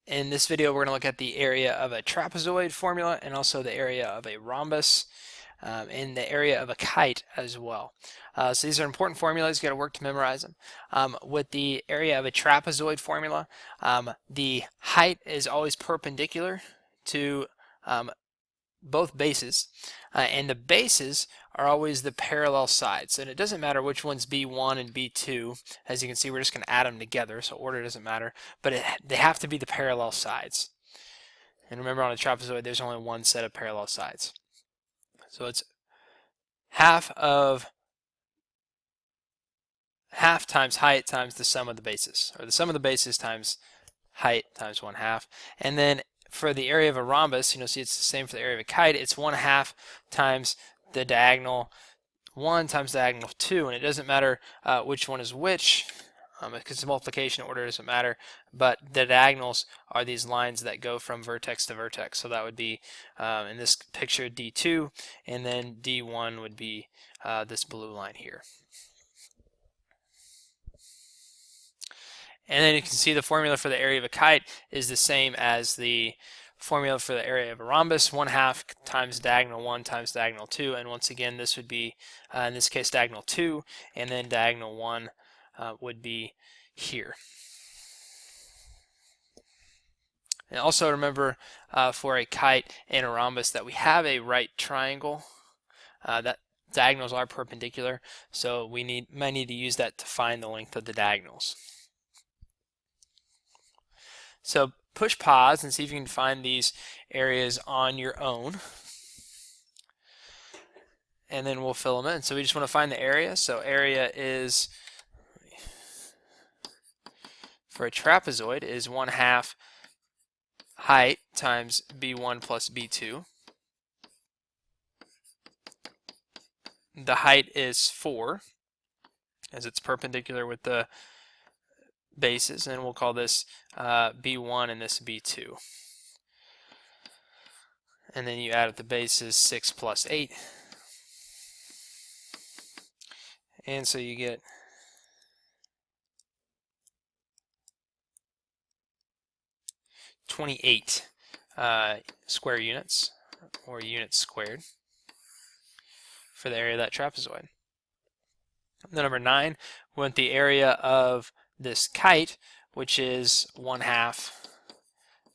In this video, we're going to look at the area of a trapezoid formula and also the area of a rhombus and the area of a kite as well. So these are important formulas. You got to work to memorize them. With the area of a trapezoid formula, the height is always perpendicular to both bases, and the bases are always the parallel sides, and it doesn't matter which one's B1 and B2. As you can see, we're just going to add them together, so order doesn't matter, but they have to be the parallel sides. And remember, on a trapezoid there's only one set of parallel sides, so it's half times height times the sum of the bases, or the sum of the bases times height times 1/2. And then for the area of a rhombus, see it's the same for the area of a kite. It's 1/2 times the diagonal 1 times diagonal 2, and it doesn't matter which one is which, because the multiplication order doesn't matter, but the diagonals are these lines that go from vertex to vertex. So that would be, in this picture, D2, and then D1 would be this blue line here. And then you can see the formula for the area of a kite is the same as the formula for the area of a rhombus, 1/2 times diagonal 1 times diagonal 2, and once again this would be, in this case, diagonal 2, and then diagonal 1 would be here. And also remember, for a kite and a rhombus, that we have a right triangle. That diagonals are perpendicular, so we might need to use that to find the length of the diagonals. So push pause and see if you can find these areas on your own, and then we'll fill them in. So we just want to find the area. So area is, for a trapezoid, is 1/2 height times B1 plus B2. The height is 4, as it's perpendicular with the bases, and we'll call this B1 and this B2. And then you add up the bases, 6 plus 8. And so you get 28 square units, or units squared, for the area of that trapezoid. Then number 9, we want the area of this kite, which is 1/2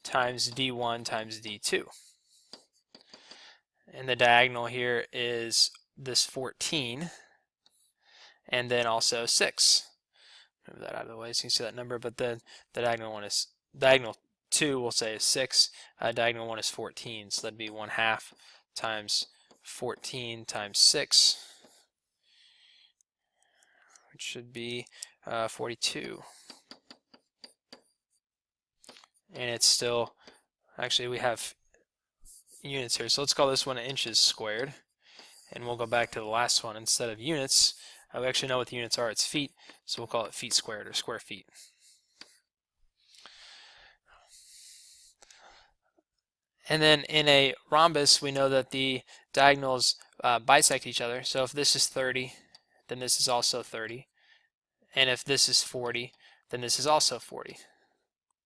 times D1 times D2. And the diagonal here is this 14, and then also 6. Move that out of the way so you can see that number, but then the diagonal 2 we'll say is 6, diagonal 1 is 14, so that'd be 1/2 times 14 times 6, which should be 42. And it's still, actually we have units here, so let's call this one inches squared, and we'll go back to the last one. Instead of units, we actually know what the units are. It's feet, so we'll call it feet squared, or square feet. And then in a rhombus, we know that the diagonals bisect each other. So if this is 30, then this is also 30. And if this is 40, then this is also 40.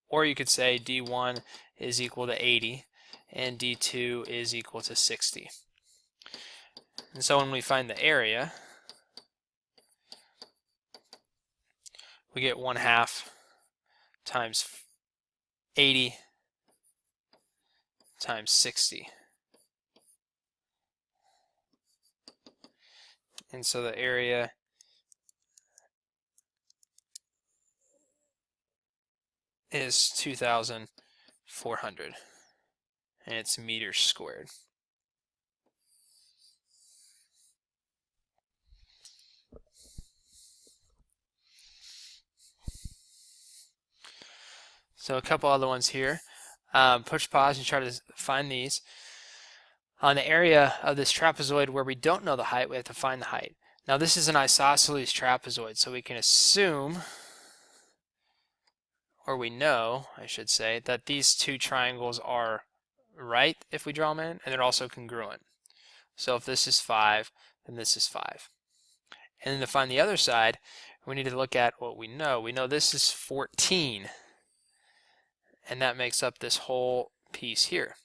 Or you could say D1 is equal to 80, and D2 is equal to 60. And so when we find the area, we get 1/2 times 80 times 60. And so the area is 2,400, and it's meters squared. So a couple other ones here. Push pause and try to find these. On the area of this trapezoid where we don't know the height, we have to find the height. Now this is an isosceles trapezoid, so we can assume, or we know, I should say, that these two triangles are right if we draw them in, and they're also congruent. So if this is 5, then this is 5. And then to find the other side, we need to look at what we know. We know this is 14, and that makes up this whole piece here.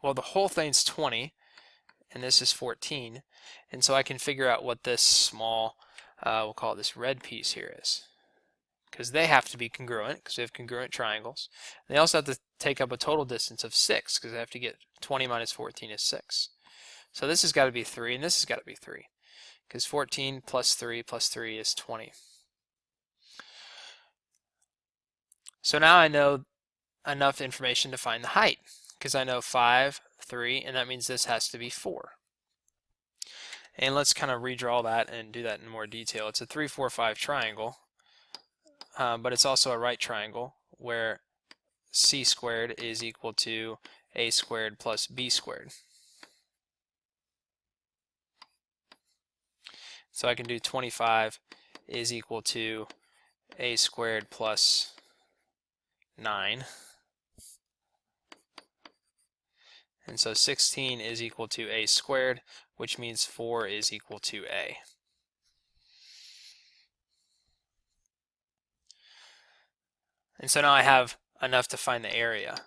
Well, the whole thing's 20, and this is 14, and so I can figure out what this small, we'll call it this red piece here is. Because they have to be congruent, because we have congruent triangles. And they also have to take up a total distance of 6, because they have to get 20 minus 14 is 6. So this has got to be 3, and this has got to be 3, because 14 plus 3 is 20. So now I know enough information to find the height, because I know 5, 3, and that means this has to be 4. And let's kind of redraw that and do that in more detail. It's a 3, 4, 5 triangle. But it's also a right triangle where c squared is equal to a squared plus b squared. So I can do 25 is equal to a squared plus 9. And so 16 is equal to a squared, which means 4 is equal to a. And so now I have enough to find the area.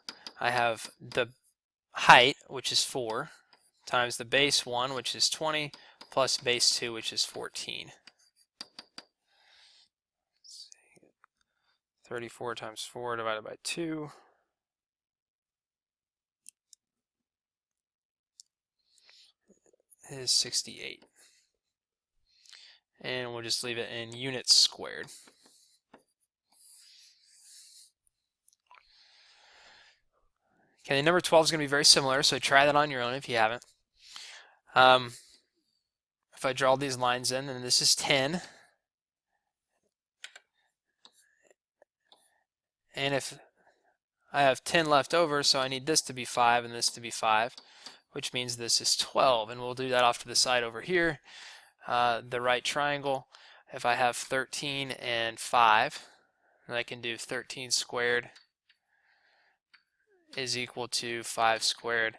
I have the height, which is 4, times the base 1, which is 20, plus base 2, which is 14. 34 times 4 divided by 2 is 68. And we'll just leave it in units squared. Okay, the number 12 is going to be very similar, so try that on your own if you haven't. If I draw these lines in, then this is 10. And if I have 10 left over, so I need this to be 5 and this to be 5, which means this is 12. And we'll do that off to the side over here. The right triangle, if I have 13 and 5, then I can do 13 squared is equal to 5 squared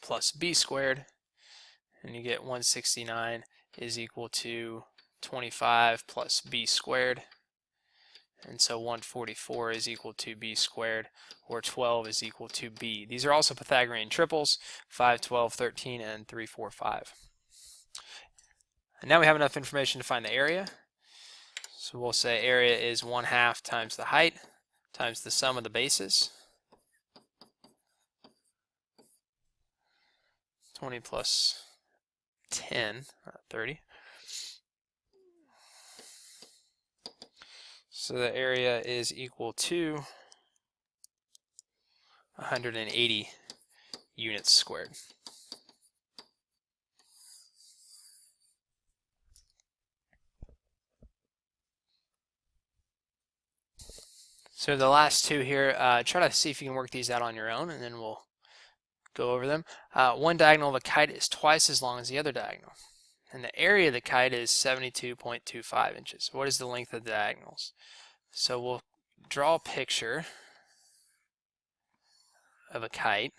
plus b squared, and you get 169 is equal to 25 plus b squared, and so 144 is equal to b squared, or 12 is equal to b. These are also Pythagorean triples, 5, 12, 13, and 3, 4, 5. And now we have enough information to find the area. So we'll say area is 1/2 times the height times the sum of the bases. 20 plus 10, 30. So the area is equal to 180 units squared. So the last two here, try to see if you can work these out on your own, and then we'll go over them. One diagonal of a kite is twice as long as the other diagonal. And the area of the kite is 72.25 inches. What is the length of the diagonals? So we'll draw a picture of a kite.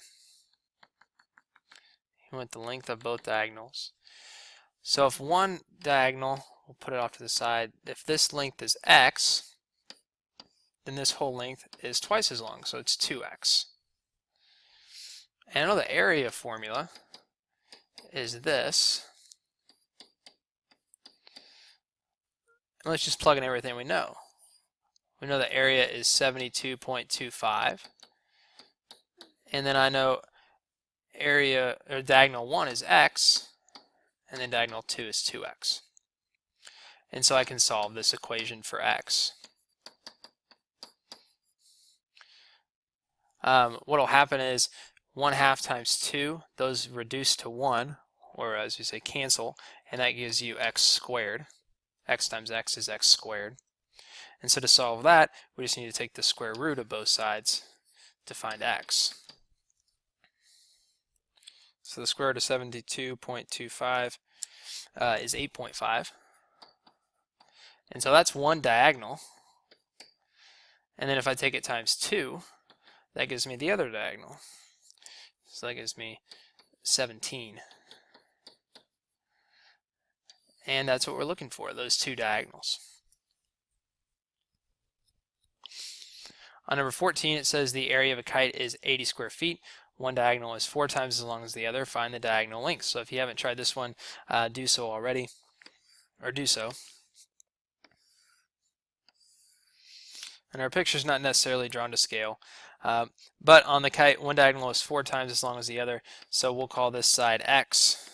You want the length of both diagonals. So if one diagonal, we'll put it off to the side, if this length is x, then this whole length is twice as long, so it's 2x. And I know the area formula is this. And let's just plug in everything we know. We know the area is 72.25. And then I know area, or diagonal 1 is x, and then diagonal 2 is 2x. And so I can solve this equation for x. What will happen is 1/2 times 2, those reduce to 1, or as we say cancel, and that gives you x squared. X times x is x squared. And so to solve that, we just need to take the square root of both sides to find x. So the square root of 72.25 is 8.5. And so that's one diagonal. And then if I take it times 2, that gives me the other diagonal. So that gives me 17. And that's what we're looking for, those two diagonals. On number 14, it says the area of a kite is 80 square feet. One diagonal is 4 times as long as the other. Find the diagonal length. So if you haven't tried this one, do so already, or do so. And our picture's not necessarily drawn to scale, but on the kite, one diagonal is 4 times as long as the other, so we'll call this side X,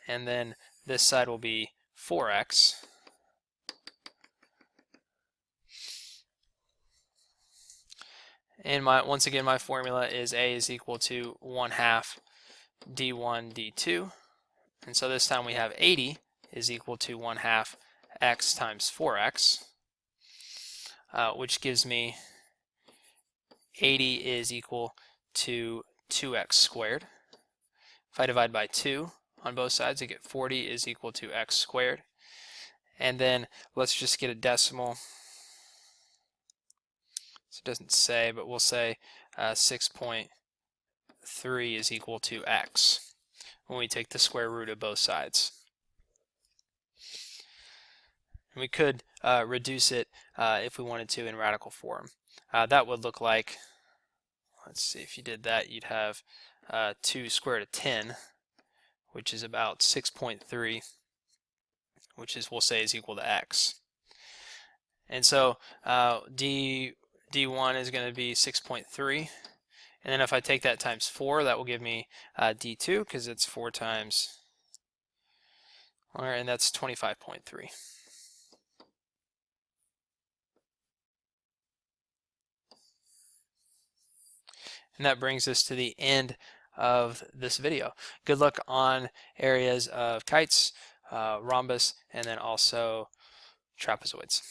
and then this side will be 4X. And once again, my formula is A is equal to 1/2 d1 d2, and so this time we have 80 is equal to 1/2 x times 4x, which gives me 80 is equal to 2x squared. If I divide by 2 on both sides, I get 40 is equal to x squared. And then let's just get a decimal. So it doesn't say, but we'll say 6.3 is equal to x when we take the square root of both sides. And we could reduce it if we wanted to in radical form. That would look like, let's see, if you did that, you'd have 2 square root of 10, which is about 6.3, which is, we'll say, is equal to x. And so d1 is going to be 6.3, and then if I take that times 4, that will give me d2, because it's 4 times, and that's 25.3. And that brings us to the end of this video. Good luck on areas of kites, rhombus, and then also trapezoids.